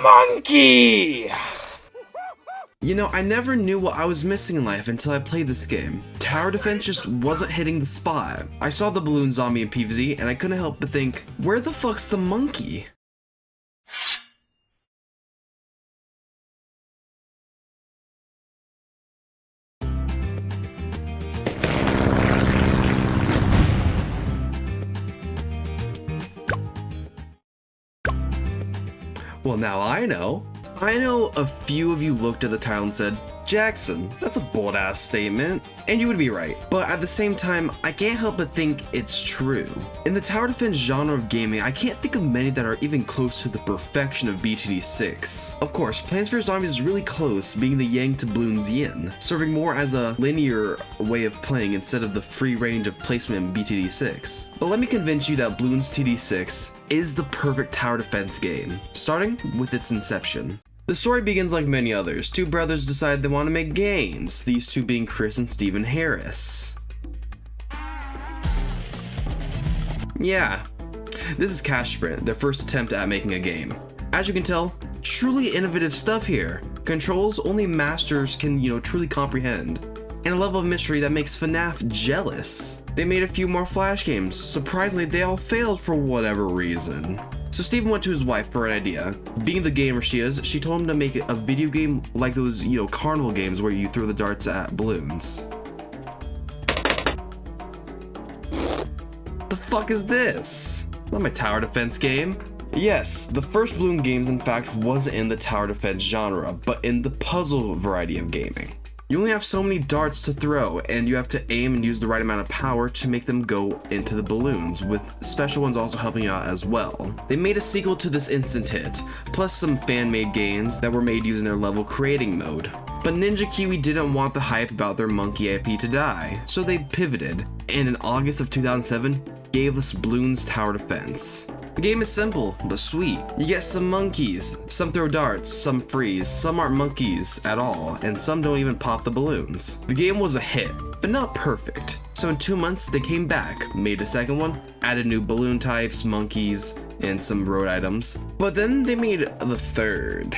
monkey! You know, I never knew what I was missing in life until I played this game. Tower defense just wasn't hitting the spot. I saw the balloon zombie in PvZ and I couldn't help but think, where the fuck's the monkey? Well, now I know. I know a few of you looked at the title and said, Jackson, that's a bold-ass statement. And you would be right. But at the same time, I can't help but think it's true. In the tower defense genre of gaming, I can't think of many that are even close to the perfection of BTD 6. Of course, Plants vs. Zombies is really close, being the yang to Bloons yin, serving more as a linear way of playing instead of the free range of placement in BTD 6. But let me convince you that Bloons TD 6 is the perfect tower defense game, starting with its inception. The story begins like many others. Two brothers decide they want to make games, these two being Chris and Stephen Harris. Yeah, this is Cash Sprint, their first attempt at making a game. As you can tell, truly innovative stuff here. Controls only masters can, truly comprehend. And a level of mystery that makes FNAF jealous. They made a few more Flash games. Surprisingly, they all failed for whatever reason. So Steven went to his wife for an idea. Being the gamer she is, she told him to make a video game like those, carnival games where you throw the darts at balloons. The fuck is this? Not my tower defense game. Yes, the first Bloons games in fact wasn't in the tower defense genre, but in the puzzle variety of gaming. You only have so many darts to throw, and you have to aim and use the right amount of power to make them go into the balloons, with special ones also helping you out as well. They made a sequel to this instant hit, plus some fan-made games that were made using their level creating mode. But Ninja Kiwi didn't want the hype about their monkey IP to die, so they pivoted, and in August of 2007, gave us Bloons Tower Defense. The game is simple, but sweet. You get some monkeys, some throw darts, some freeze, some aren't monkeys at all, and some don't even pop the balloons. The game was a hit, but not perfect. So in 2 months, they came back, made a second one, added new balloon types, monkeys, and some road items. But then they made the third.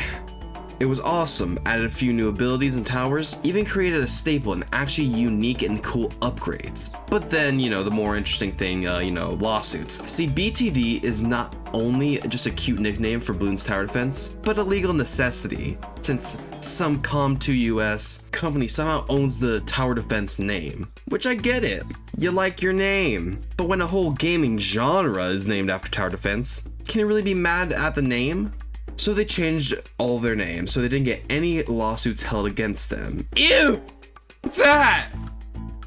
It was awesome, added a few new abilities and towers, even created a staple and actually unique and cool upgrades. But then, the more interesting thing, lawsuits. See, BTD is not only just a cute nickname for Bloons Tower Defense, but a legal necessity, since some Com2 US company somehow owns the tower defense name. Which I get it, you like your name. But when a whole gaming genre is named after tower defense, can you really be mad at the name? So they changed all their names so they didn't get any lawsuits held against them. Ew! What's that?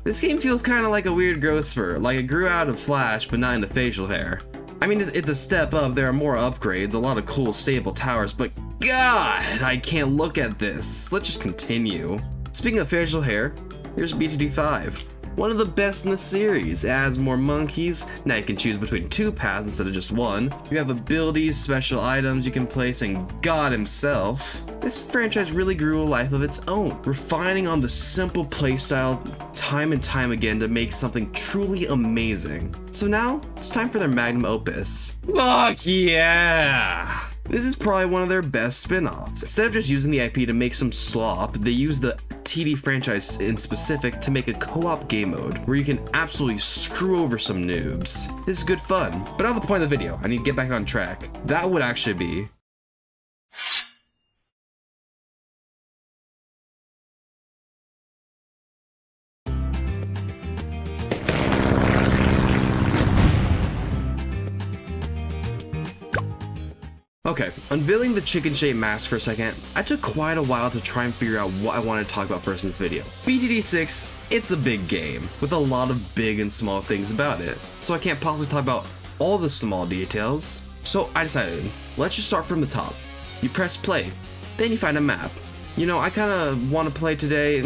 This game feels kind of like a weird growth spurt, like it grew out of Flash but not into facial hair. I mean, it's a step up, there are more upgrades, a lot of cool stable towers, but God, I can't look at this. Let's just continue. Speaking of facial hair, here's BTD 5. One of the best in the series. It adds more monkeys. Now you can choose between 2 paths instead of just 1. You have abilities, special items you can place, and God himself. This franchise really grew a life of its own, refining on the simple playstyle time and time again to make something truly amazing. So now, it's time for their magnum opus. Fuck yeah! This is probably one of their best spin-offs. Instead of just using the IP to make some slop, they use the TD franchise in specific to make a co-op game mode where you can absolutely screw over some noobs. This is good fun. But now the point of the video, I need to get back on track. That would actually be okay, unveiling the chicken-shaped mask for a second, I took quite a while to try and figure out what I wanted to talk about first in this video. BTD 6, it's a big game, with a lot of big and small things about it, so I can't possibly talk about all the small details. So I decided, let's just start from the top. You press play, then you find a map. I kinda want to play today,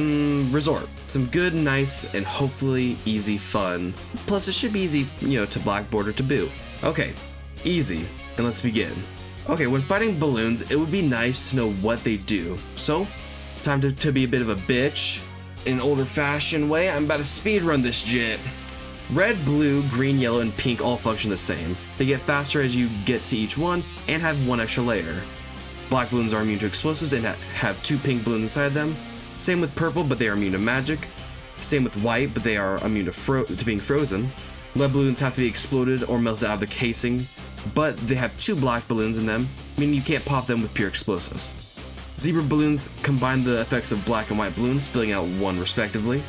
Resort. Some good, nice, and hopefully easy fun. Plus it should be easy, to blackboard or to boot. Okay, easy, and let's begin. Okay, when fighting balloons, it would be nice to know what they do. So, time to be a bit of a bitch. In an older fashioned way, I'm about to speedrun this jit. Red, blue, green, yellow, and pink all function the same. They get faster as you get to each one, and have one extra layer. Black balloons are immune to explosives and have 2 pink balloons inside them. Same with purple, but they are immune to magic. Same with white, but they are immune to being frozen. Lead balloons have to be exploded or melted out of the casing, but they have 2 black balloons in them, meaning you can't pop them with pure explosives. Zebra balloons combine the effects of black and white balloons, spilling out 1 respectively.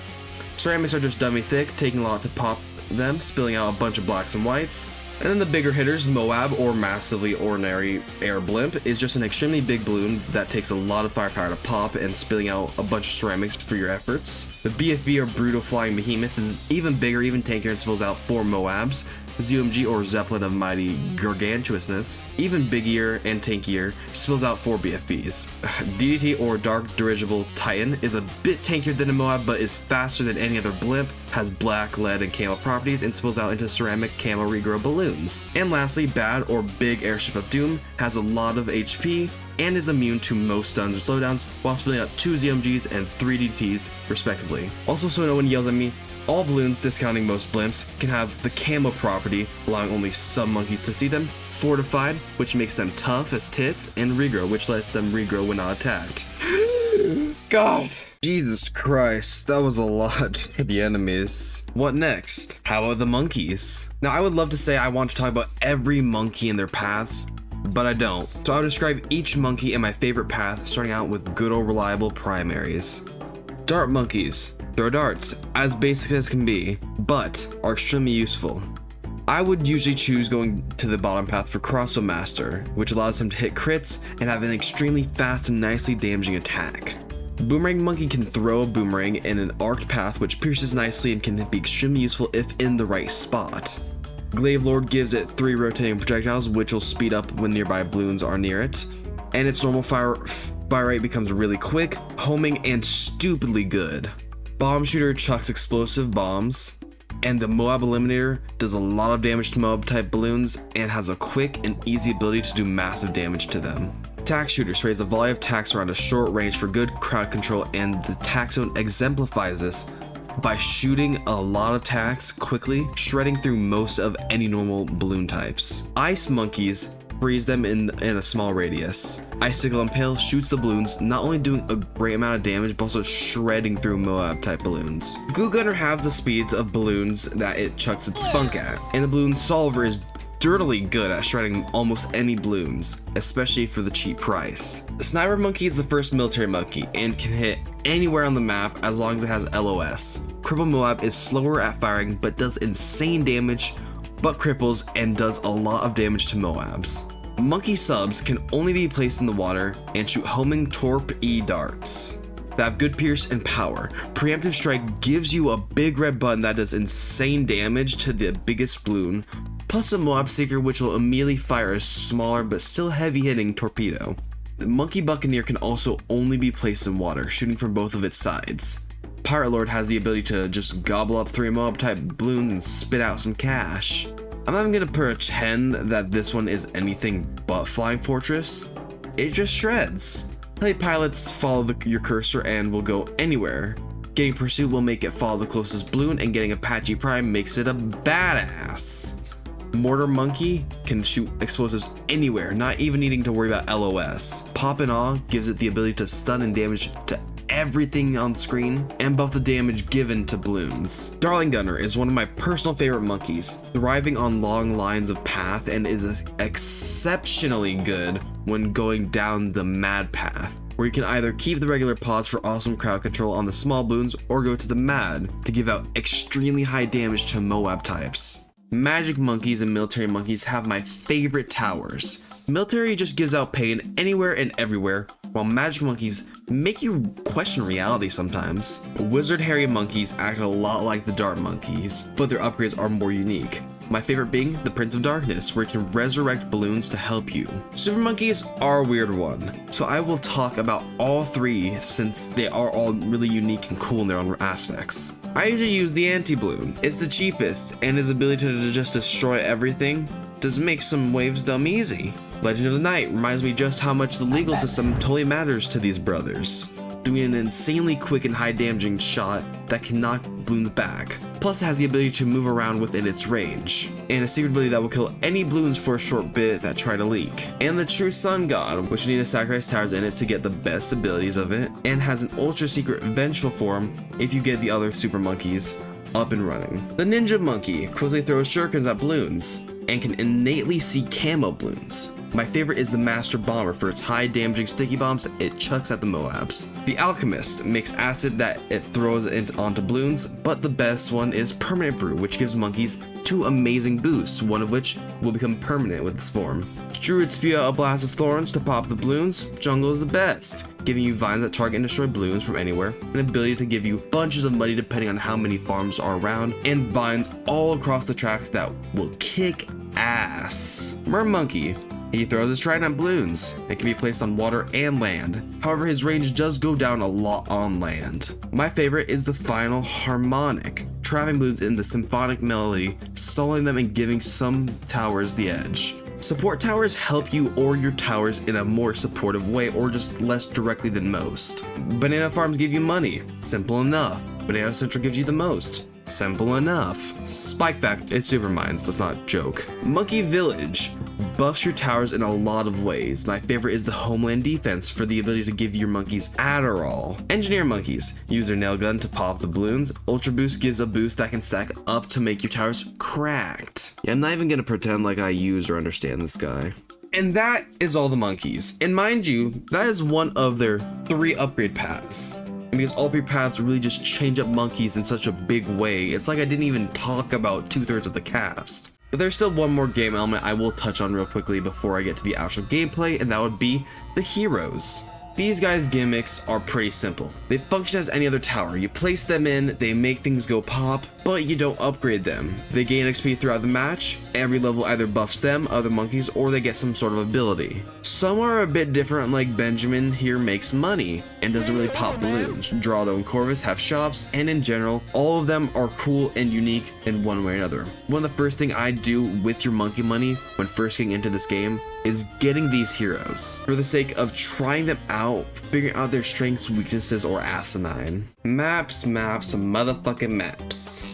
Ceramics are just dummy thick, taking a lot to pop them, spilling out a bunch of blacks and whites. And then the bigger hitters, Moab or Massively Ordinary Air Blimp, is just an extremely big balloon that takes a lot of firepower to pop and spilling out a bunch of ceramics for your efforts. The BFB or Brutal Flying Behemoth is even bigger, even tankier, and spills out 4 Moabs. ZOMG or Zeppelin of Mighty Gargantuousness, even bigger and tankier, spills out 4 BFBs. DDT or Dark Dirigible Titan is a bit tankier than a Moab, but is faster than any other blimp, has black, lead, and camo properties, and spills out into ceramic camo regrow balloons. And lastly, Bad or Big Airship of Doom has a lot of HP and is immune to most stuns or slowdowns, while spilling out 2 ZOMGs and 3 DDTs respectively. Also, so no one yells at me, all balloons, discounting most blimps, can have the camo property, allowing only some monkeys to see them, Fortified, which makes them tough as tits, and Regrow, which lets them regrow when not attacked. God. Jesus Christ, that was a lot for the enemies. What next? How about the monkeys? Now, I would love to say I want to talk about every monkey and their paths, but I don't. So I'll describe each monkey and my favorite path, starting out with good old reliable primaries. Dart monkeys. Throw darts, as basic as can be, but are extremely useful. I would usually choose going to the bottom path for Crossbow Master, which allows him to hit crits and have an extremely fast and nicely damaging attack. Boomerang Monkey can throw a boomerang in an arced path which pierces nicely and can be extremely useful if in the right spot. Glaive Lord gives it 3 rotating projectiles which will speed up when nearby balloons are near it, and its normal fire rate becomes really quick, homing, and stupidly good. Bomb Shooter chucks explosive bombs, and the Moab Eliminator does a lot of damage to Moab type balloons and has a quick and easy ability to do massive damage to them. Tack Shooter sprays a volley of tacks around a short range for good crowd control, and the tack zone exemplifies this by shooting a lot of tacks quickly, shredding through most of any normal balloon types. Ice Monkeys freeze them in a small radius. Icicle Impale shoots the balloons, not only doing a great amount of damage, but also shredding through Moab type balloons. Glue Gunner halves the speeds of balloons that it chucks its spunk at, and the Balloon Solver is dirtily good at shredding almost any balloons, especially for the cheap price. Sniper Monkey is the first military monkey and can hit anywhere on the map as long as it has LOS. Cripple Moab is slower at firing but does insane damage, but cripples and does a lot of damage to Moabs. Monkey Subs can only be placed in the water and shoot homing torp-E darts that have good pierce and power. Preemptive Strike gives you a big red button that does insane damage to the biggest balloon, plus a Moab Seeker which will immediately fire a smaller but still heavy hitting torpedo. The Monkey Buccaneer can also only be placed in water, shooting from both of its sides. Pirate Lord has the ability to just gobble up 3 Moab type balloons and spit out some cash. I'm not even gonna pretend that this one is anything but Flying Fortress. It just shreds. Play pilots follow your cursor and will go anywhere. Getting Pursuit will make it follow the closest balloon, and getting Apache Prime makes it a badass. Mortar Monkey can shoot explosives anywhere, not even needing to worry about LOS. Pop and Awe gives it the ability to stun and damage to everything on screen and buff the damage given to balloons. Darling Gunner is one of my personal favorite monkeys, thriving on long lines of path and is exceptionally good when going down the mad path, where you can either keep the regular pods for awesome crowd control on the small balloons or go to the mad to give out extremely high damage to Moab types. Magic Monkeys and Military Monkeys have my favorite towers. Military just gives out pain anywhere and everywhere, while Magic Monkeys make you question reality sometimes. Wizard Harry Monkeys act a lot like the Dart Monkeys, but their upgrades are more unique. My favorite being the Prince of Darkness, where you can resurrect balloons to help you. Super Monkeys are a weird one, so I will talk about all 3 since they are all really unique and cool in their own aspects. I usually use the Anti-Balloon. It's the cheapest, and his ability to just destroy everything does make some waves dumb easy. Legend of the Night reminds me just how much the legal system totally matters to these brothers, doing an insanely quick and high damaging shot that can knock balloons back. Plus it has the ability to move around within its range, and a secret ability that will kill any bloons for a short bit that try to leak. And the true sun god, which you need to sacrifice towers in it to get the best abilities of it, and has an ultra secret vengeful form if you get the other super monkeys up and running. The ninja monkey quickly throws shurikens at bloons and can innately see camo bloons. My favorite is the Master Bomber for its high damaging sticky bombs it chucks at the Moabs. The Alchemist makes acid that it throws onto bloons, but the best one is Permanent Brew, which gives monkeys 2 amazing boosts, one of which will become permanent with this form. Druids spew out a blast of thorns to pop the bloons. Jungle is the best, giving you vines that target and destroy bloons from anywhere, an ability to give you bunches of money depending on how many farms are around, and vines all across the track that will kick ass. Mermonkey. He throws his trident at bloons. It can be placed on water and land. However, his range does go down a lot on land. My favorite is the final harmonic, trapping bloons in the symphonic melody, stalling them and giving some towers the edge. Support towers help you or your towers in a more supportive way or just less directly than most. Banana farms give you money. Simple enough. Banana Central gives you the most. Simple enough. Spike Fact, it's super mines, let's not joke. Monkey Village buffs your towers in a lot of ways. My favorite is the Homeland Defense for the ability to give your monkeys Adderall. Engineer monkeys use their nail gun to pop the bloons. Ultra Boost gives a boost that can stack up to make your towers cracked. Yeah, I'm not even gonna pretend like I use or understand this guy. And that is all the monkeys. And mind you, that is one of their 3 upgrade paths. Because all 3 paths really just change up monkeys in such a big way. It's like I didn't even talk about 2/3 of the cast. But there's still one more game element I will touch on real quickly before I get to the actual gameplay, and that would be the heroes. These guys' gimmicks are pretty simple. They function as any other tower. You place them in, they make things go pop, but you don't upgrade them. They gain XP throughout the match. Every level either buffs them, other monkeys, or they get some sort of ability. Some are a bit different, like Benjamin here makes money and doesn't really pop balloons. Geraldo and Corvus have shops, and in general, all of them are cool and unique in one way or another. One of the first things I do with your monkey money when first getting into this game is getting these heroes for the sake of trying them out, figuring out their strengths, weaknesses, or asinine. Maps, motherfucking maps.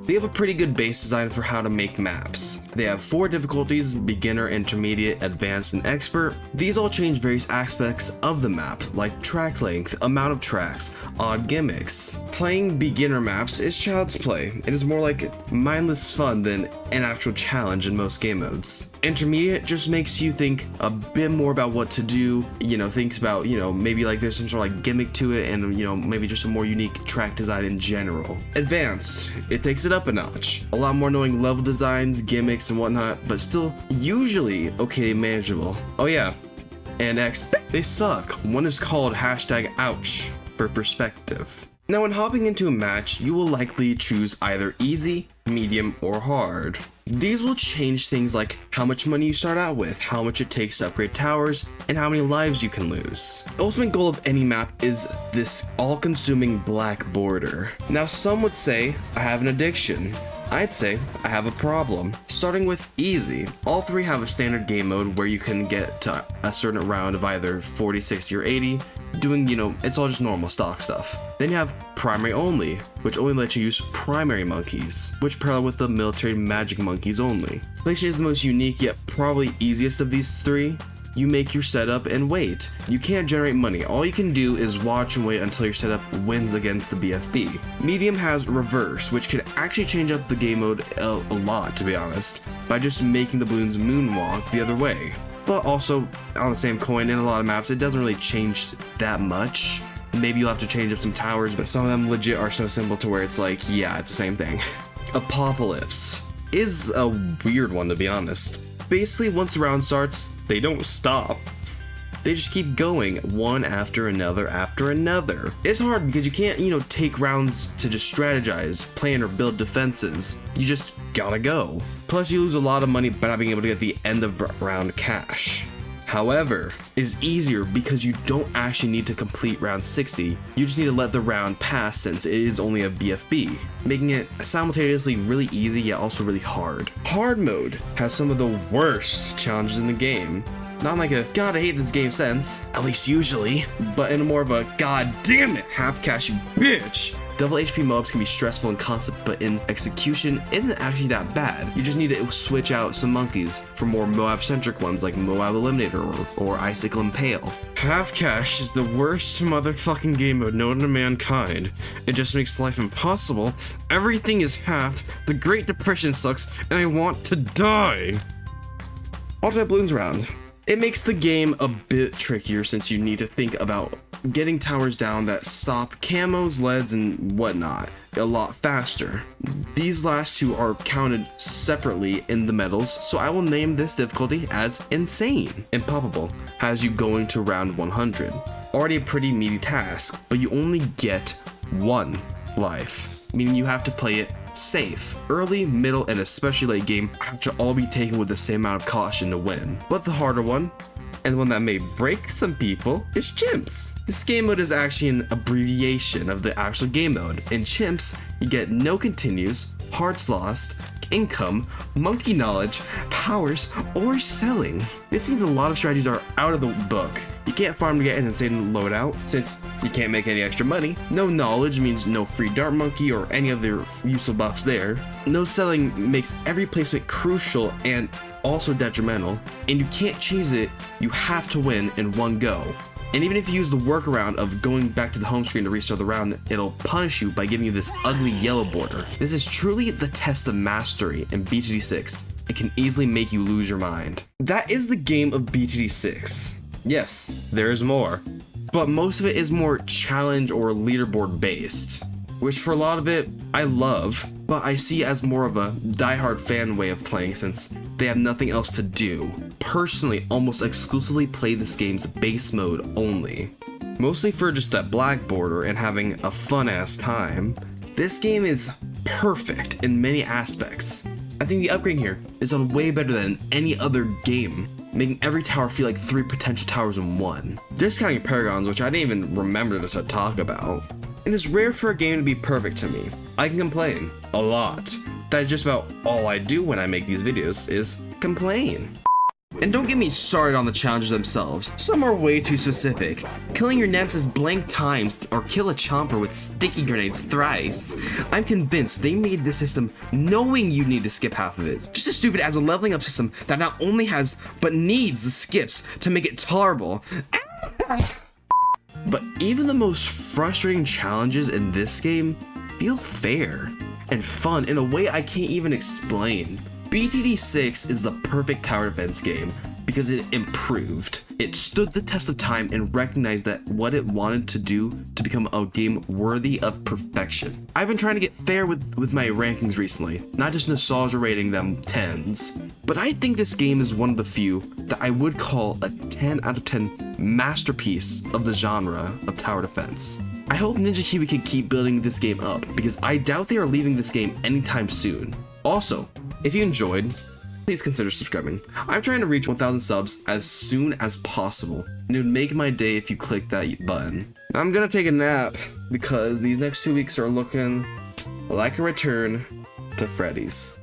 They have a pretty good base design for how to make maps. They have 4 difficulties: beginner, intermediate, advanced, and expert. These all change various aspects of the map, like track length, amount of tracks, odd gimmicks. Playing beginner maps is child's play. It is more like mindless fun than an actual challenge in most game modes. Intermediate just makes you think a bit more about what to do, thinks about, maybe like there's some sort of like gimmick to it, and maybe just a more unique track design in general. Advanced, it takes it up a notch. A lot more knowing level designs, gimmicks, and whatnot, but still usually okay, manageable. Oh yeah, and expert, they suck. One is called #ouch for perspective. Now when hopping into a match, you will likely choose either easy, medium, or hard. These will change things like how much money you start out with, how much it takes to upgrade towers, and how many lives you can lose. The ultimate goal of any map is this all-consuming black border. Now some would say I have an addiction. I'd say I have a problem. Starting with easy, all 3 have a standard game mode where you can get to a certain round of either 40, 60, or 80, doing, it's all just normal stock stuff. Then you have primary only, which only lets you use primary monkeys, which parallel with the military magic monkeys only. Splation is the most unique yet probably easiest of these 3. You make your setup and wait. You can't generate money. All you can do is watch and wait until your setup wins against the BFB. Medium has reverse, which can actually change up the game mode a lot, to be honest, by just making the balloons moonwalk the other way. But also, on the same coin, in a lot of maps, it doesn't really change that much. Maybe you'll have to change up some towers, but some of them legit are so simple to where it's like, yeah, it's the same thing. Apocalypse is a weird one, to be honest. Basically, once the round starts, they don't stop. They just keep going, one after another after another. It's hard because you can't, take rounds to just strategize, plan, or build defenses. You just gotta go. Plus, you lose a lot of money by not being able to get the end of round cash. However, it is easier because you don't actually need to complete round 60, you just need to let the round pass since it is only a BFB, making it simultaneously really easy yet also really hard. Hard mode has some of the worst challenges in the game. Not like a god I hate this game sense, at least usually, but in a more of a god damn it half cash you bitch Double HP mobs can be stressful in concept, but in execution isn't actually that bad. You just need to switch out some monkeys for more Moab-centric ones like Moab Eliminator or Icicle Impale. Half Cash is the worst motherfucking game mode known to mankind. It just makes life impossible. Everything is half. The Great Depression sucks, and I want to die. Alternate Bloons round. It makes the game a bit trickier since you need to think about getting towers down that stop camos, leads, and whatnot a lot faster. These last two are counted separately in the medals, so I will name this difficulty as Insane. Impoppable has you going to round 100. Already a pretty meaty task, but you only get one life, meaning you have to play it safe. Early, middle, and especially late game have to all be taken with the same amount of caution to win. But the harder one, and the one that may break some people, is Chimps. This game mode is actually an abbreviation of the actual game mode. In Chimps, you get no continues, hearts lost, income, monkey knowledge, powers, or selling. This means a lot of strategies are out of the book. You can't farm to get an insane loadout since you can't make any extra money. No knowledge means no free dart monkey or any other useful buffs there. No selling makes every placement crucial and also detrimental. And you can't chase it, you have to win in one go. And even if you use the workaround of going back to the home screen to restart the round, it'll punish you by giving you this ugly yellow border. This is truly the test of mastery in BTD 6. It can easily make you lose your mind. That is the game of BTD 6. Yes, there is more, but most of it is more challenge or leaderboard based, which for a lot of it I love, but I see as more of a diehard fan way of playing since they have nothing else to do. Personally, almost exclusively play this game's base mode only, mostly for just that black border and having a fun ass time. This game is perfect in many aspects. I think the upgrade here is done way better than any other game, making every tower feel like 3 potential towers in one. Discounting Paragons, which I didn't even remember to talk about. And it's rare for a game to be perfect to me. I can complain a lot. That's just about all I do when I make these videos is complain. And don't get me started on the challenges themselves. Some are way too specific. Killing your nemesis blank times or kill a chomper with sticky grenades thrice. I'm convinced they made this system knowing you need to skip half of it. Just as stupid as a leveling up system that not only has but needs the skips to make it tolerable. But even the most frustrating challenges in this game feel fair and fun in a way I can't even explain. BTD 6 is the perfect tower defense game because it improved. It stood the test of time and recognized that what it wanted to do to become a game worthy of perfection. I've been trying to get fair with my rankings recently, not just nostalgia rating them 10s, but I think this game is one of the few that I would call a 10 out of 10 masterpiece of the genre of tower defense. I hope Ninja Kiwi can keep building this game up because I doubt they are leaving this game anytime soon. Also, if you enjoyed, please consider subscribing. I'm trying to reach 1,000 subs as soon as possible, and it would make my day if you click that button. I'm gonna take a nap because these next 2 weeks are looking like a return to Freddy's.